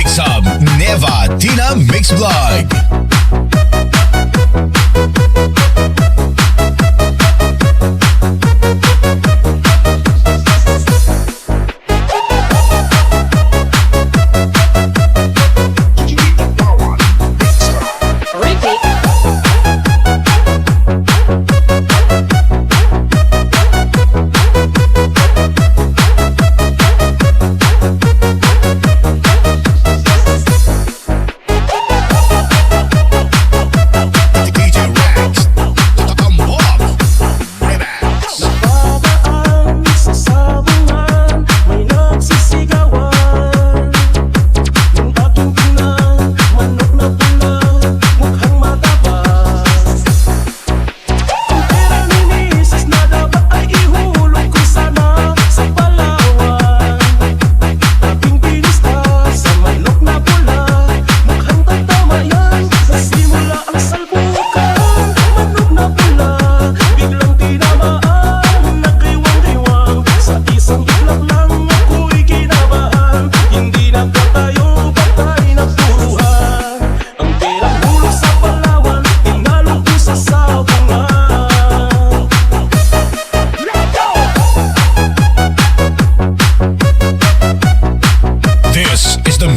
mix of Neva Tina Mix Vlog.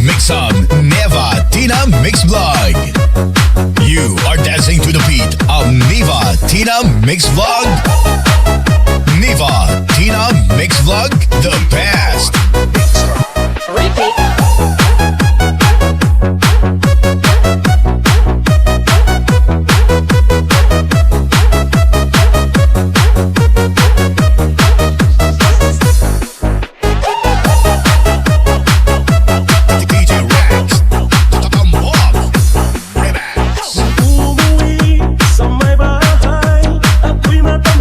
Mix of Neva Tina Mix Vlog. You are dancing to the beat of Neva Tina Mix Vlog. Neva Tina Mix Vlog, the best. Repeat. Umuwi sa may bahay, ako'y mata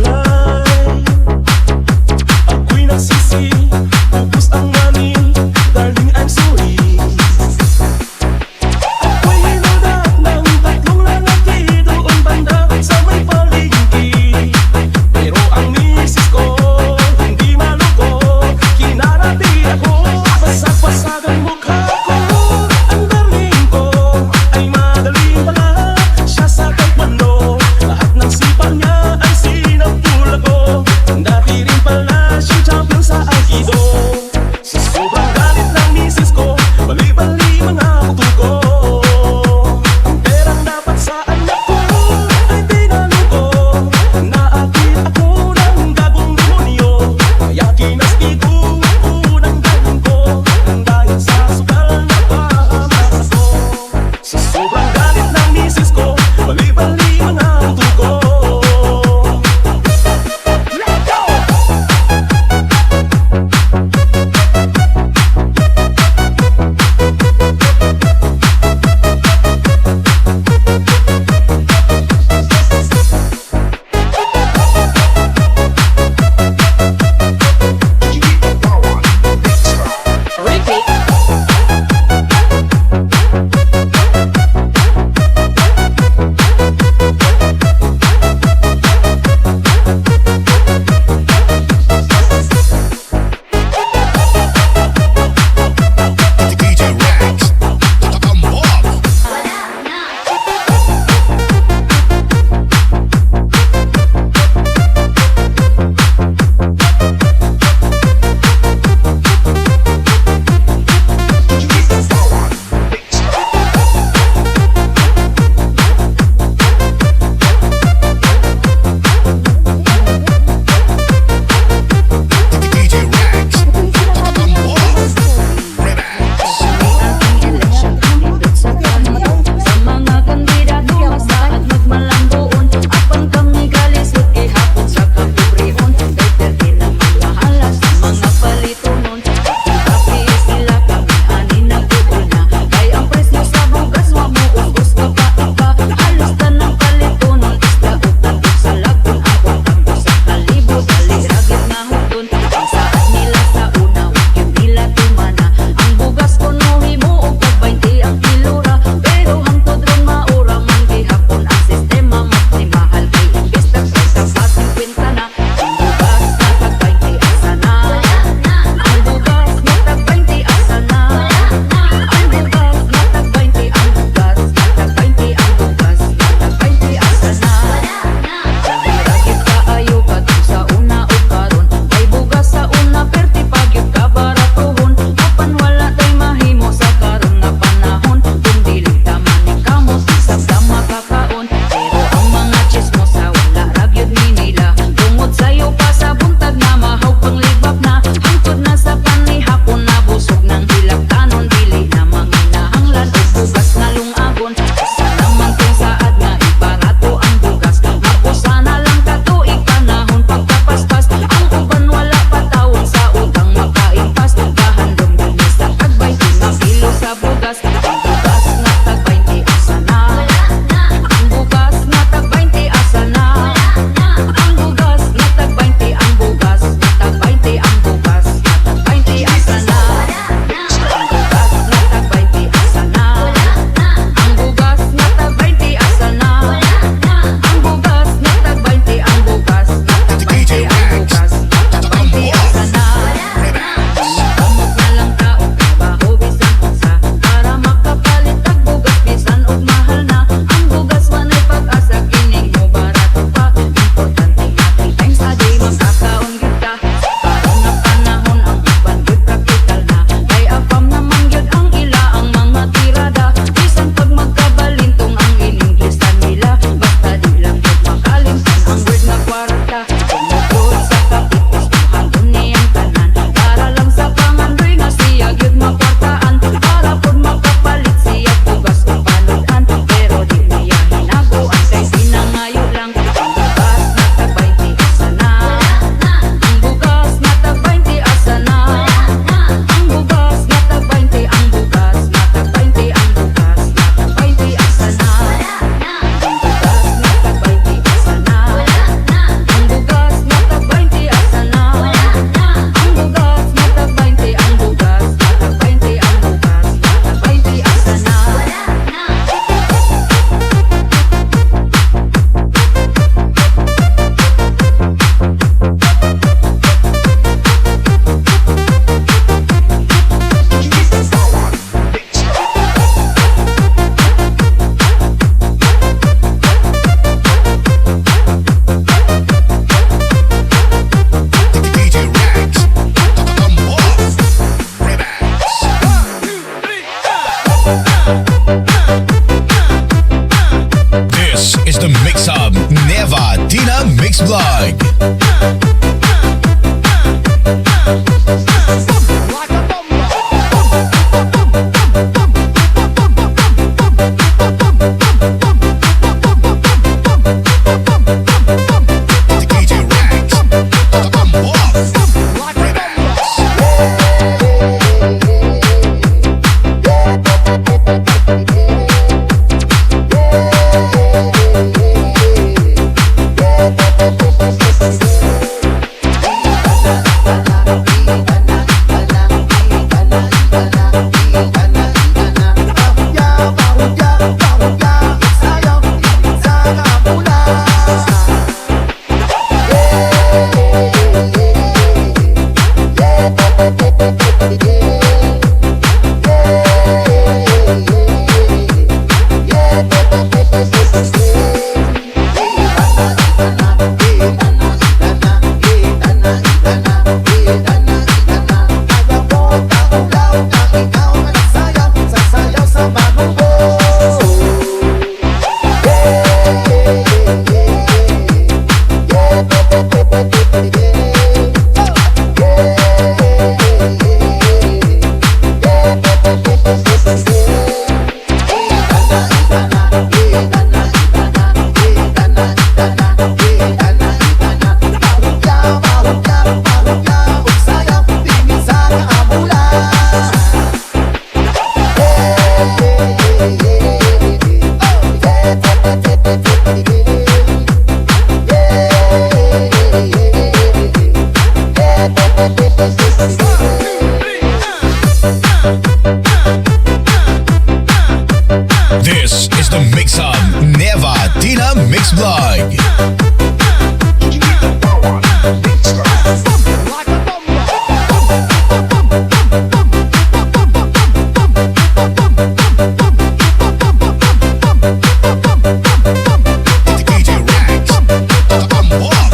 This is the mix of Neva Tina Mix Vlog. DJ Rex, I'm off. This is the mix of Neva Tina Mix Vlog. DJ Rex, I'm off.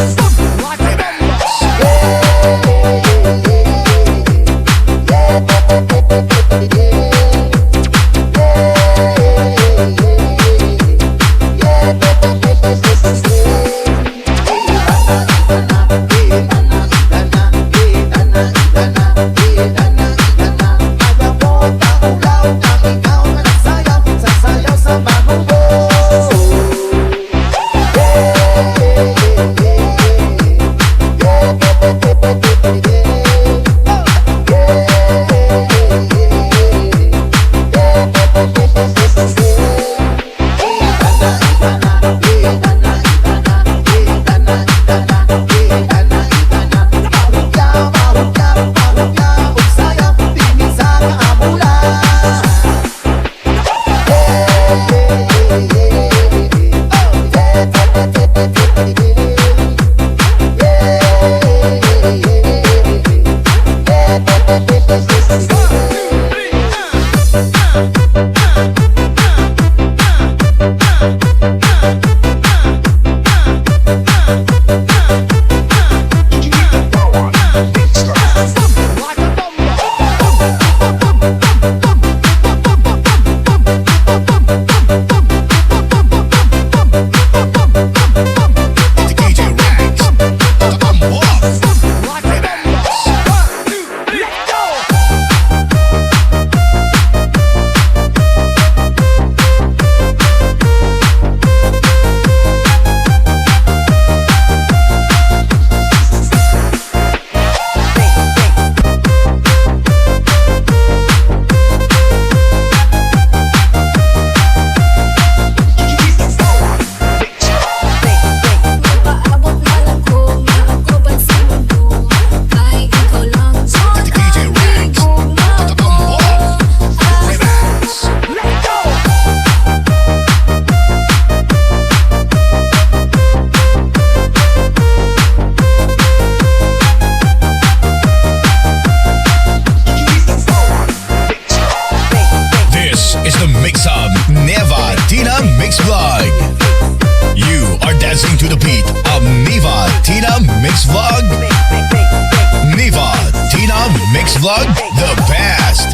Vlog, the best.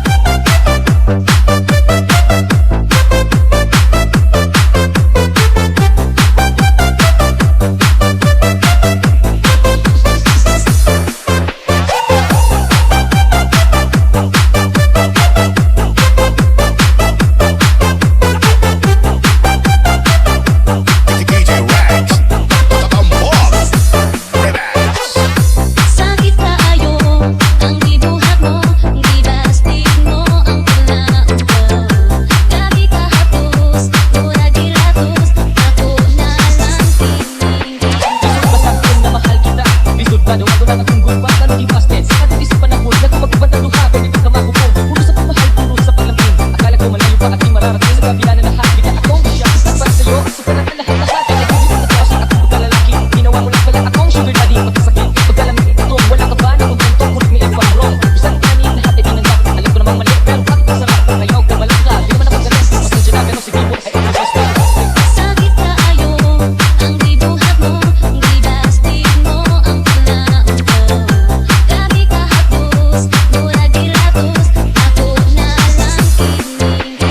Sa kabila na lahat, bigla akong siya. Para sa'yo, suka na ang lahat-lahat. Kaya hindi mo natawasin ako pagkalalaki. Ginawa mo lang pala akong sugar daddy. Pagkasakit, pagkalamig ito, wala ka ba na kumpento? Kulit mo if I'm wrong. Bisan kanin lahat ay dinandak. Alam ko namang mali, pero bakit masarap? Ayaw ka malaka, di naman ako galit. Pasensya na, pero sige mo, ay ako gusto. Sakit kaayo ang gibuhat mo, gidastig mo ang panaog ko. Grabe ka hapos, murag giratos, ako na lang kining kwento.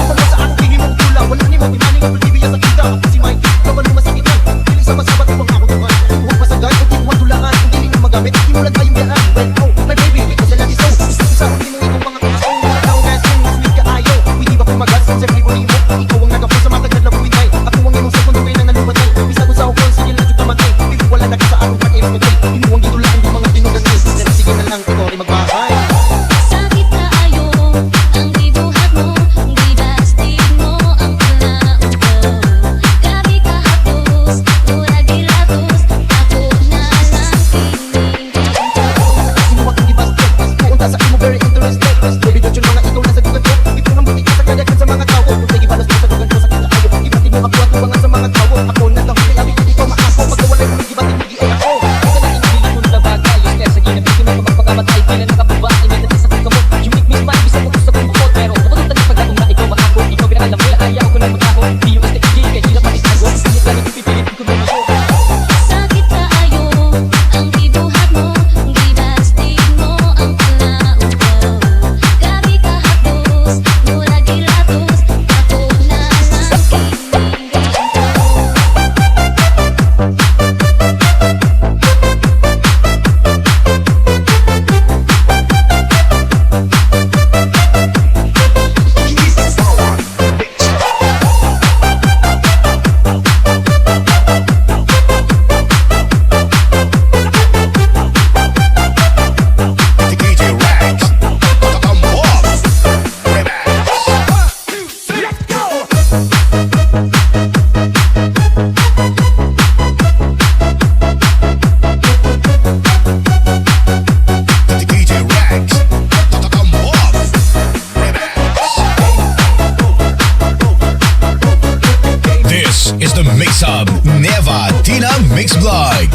Pag sa akin, tingin mong tula. Wala ni mo, imaning ang pag-ibig sa kita. Kasi may kapan mo masakitan. Piling sa masabat mo mga ako tuman. Huwag masagay, huwag di mo tulangan. Kung hindi mo magamit, hindi mo lang tayong biyaan. Well, oh, my baby, ikaw sa lagi so. Isa kong hindi mo itong mga tao. Mga tao nga sing, sweet ka ayo. Hindi ba kumagas, siyempre ko mo. Ikaw ang nagapos sa matagad na buwinay. Ako ang imong segundo kayo na nalumatay. Bisa ko sa ukol, sige lang dito matay. Hindi wala na ka sa akong pag-ibig matay. Inuwang gitulaan yung mga tinugatay. Sige na lang, ikaw ay magbahay. Sakit kaayo ang gibuhat mo, gidastig mo ang panaog ko. Grabe ka hapos, murag giratos, ako na lang kining kwento. Sinuwag ang gibasket. Puunta sa imo very interested. Baby, don't you know nga ikaw lang sa dugan ko. Ito ang buti ka sa kadagan sa mga tao. Kung sige balas mo sa dugan ko sa kita ayo. Gibatin mo ako at tubangan sa mga tao. Ako na lang kaya abig hindi ko maako. Magkawalay mo gibatin mo ay ako. Ito na inibig mo na bagay. Yung kaya sa ginabiti mo kapagpakamatay. Kailan nakababa, inedad sa pagkamot. You make me smile, bisa ko gusto kong bukod. Pero bukod ang pagkakong na ikaw maako. Ikaw pinakalam mo, ayaw ko na mag-ako. Di yung STG, kaya hirap pa itago. Pilit lang ito, pipilit ko na mo. Sakit kaayo ang gibuhat mo, gidastig mo ang panaog ko. Grabe ka hapos, murag giratos, ako na lang kining kwento. The DJ Rags. Come on. The DJ Rags. Come on. This is the mix of Neva Tina Mix Blog.